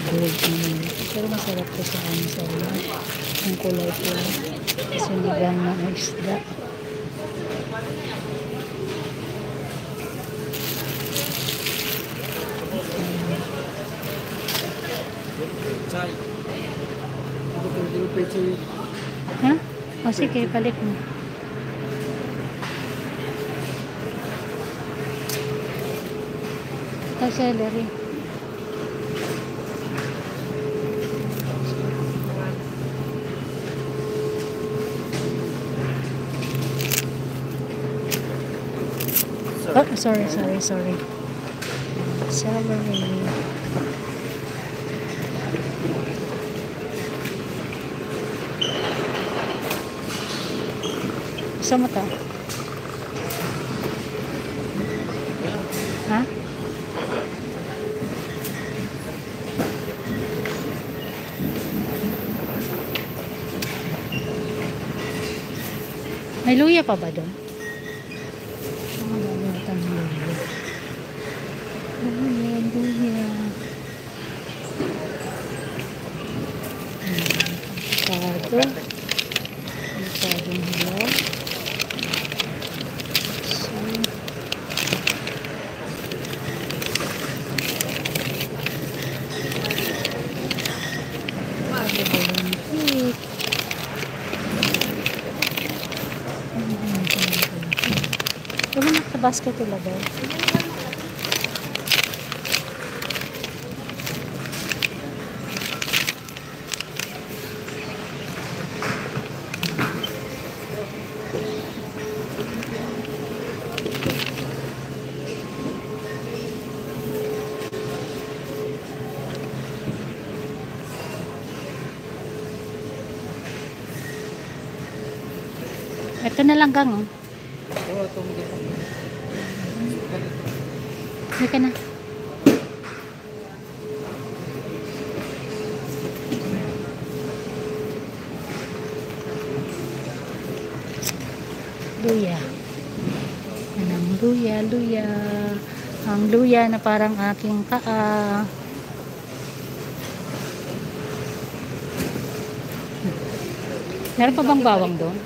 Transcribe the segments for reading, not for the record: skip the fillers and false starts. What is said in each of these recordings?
gold naman. Pero masarap to sa amin sa ulan. Ang kulay po. Sinigang na isda. Ha? O sige, balik mo. Ito celery. Oh, sorry. Celery. Gusto mo to? Ha? May luya pa ba doon? Luya. Masyadong hilaw. Ano na sa basket ilagay? Ito na lang gang, oh. Oo, ito mo dito. Hindi ka na. Luya. Anong luya. Ang luya na parang aking paa. Meron pa bang bawang doon?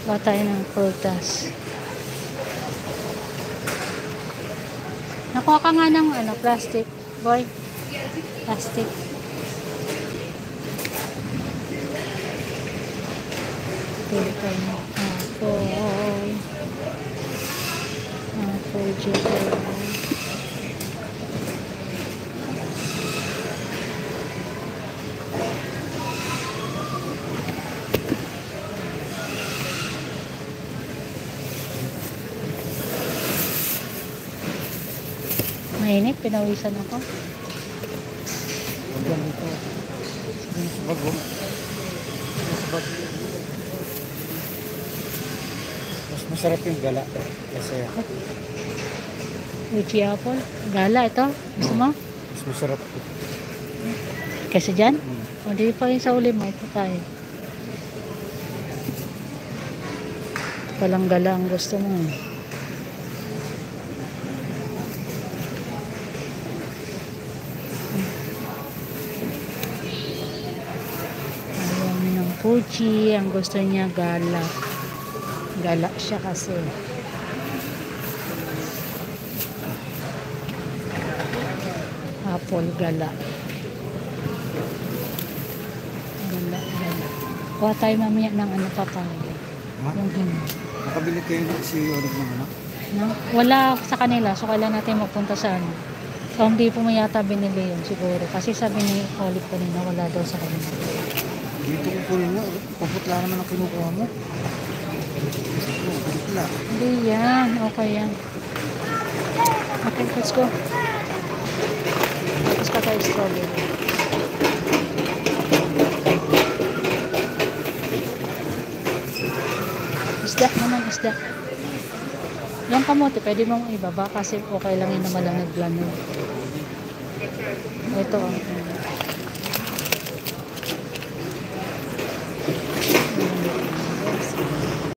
Bawa tayo ng prutas. Nakuha ka nga ng plastic. Boy. Plastic. Pili tayo ng apple jitter. Mainit, pinawisan ako. Ganito. Bago. Mas masarap yung gala. Kasi Uchi apple. Gala ito. Gusto mo? mas masarap. Kasi dyan? O, di pa rin sa uli mo. Ito tayo. Palang gala ang gusto mo. Fuji, ang gusto niya gala. Gala siya kasi. Apple gala. Gala. Kuha tayo mamaya ng papaya. Yung Nakabili kayo si Olive ng ano? No? Wala sa kanila, so kailangan natin magpunta sa ano. So hindi po yata binili yun siguro. Kasi sabi ni Olive kanina, wala daw sa kanila. Dito ko kunin mo. Paputla naman ang kinukuha mo. Paputla. Hindi yan. Okay yan. Okay, let's go. Tapos pa tayo strawberry. Isda naman, isda. Yung kamote, pwede mong ibaba kasi okay lang yun naman lang nag-blend. Ito.